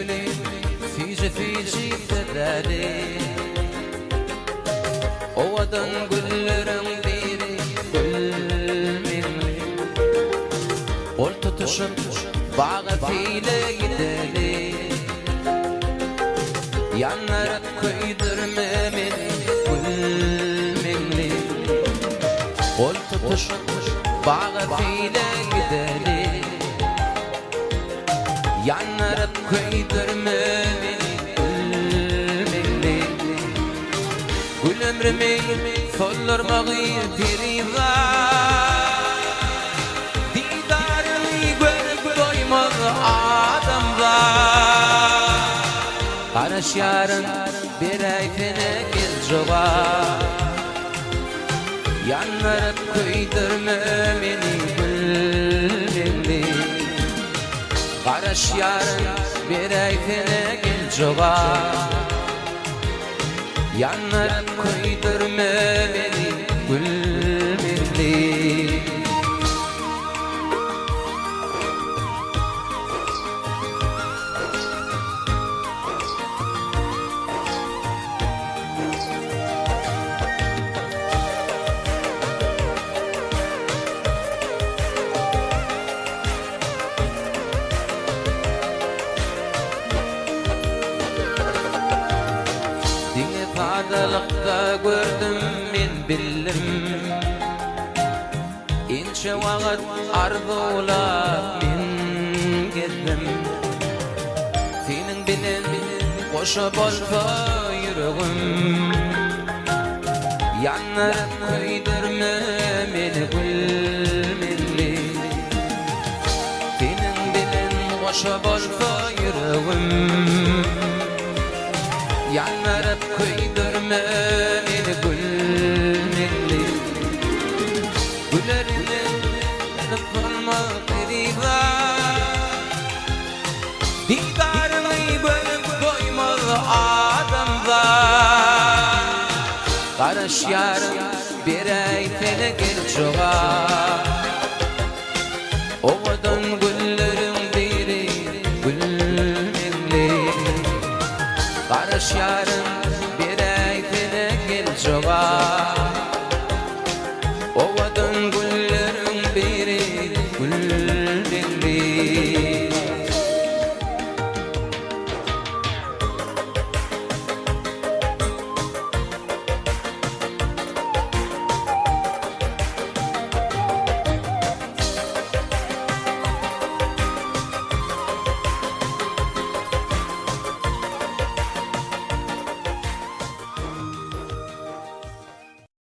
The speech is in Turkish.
gülü Fici fici dedeli Ovadan güllerin biri gülmeli Ol tutuşup bağı fiile gideli Yanlara köydürme beni gülmeli Ol tutuşup bağı fiile gideli Yanlara köydürme beni gülmeli Gül ömrümü sollurmağı diriza Didarını görüp doymaz adamlar Karış yarın bir ayfine gizcova Yanlara köydürme beni gülmeli Karış yarın bir ayfine gizcova Yanlara köydürme beni gülmeli Fadalıkta gördüm men bilirim İnce vagat arzula men gezdim Senin bilen koşup olsa yüreğim Yanlara köydürme beni gülmeli Senin bilen koşup olsa yüreğim Yanlara köydürme beni gülmeli Gülerini tutulmak deriva Didarını bölüp doymaz adamlar Karış yarın bir ayfene gel çoğa Ovadan güllerin biri gülmeli Karış yarın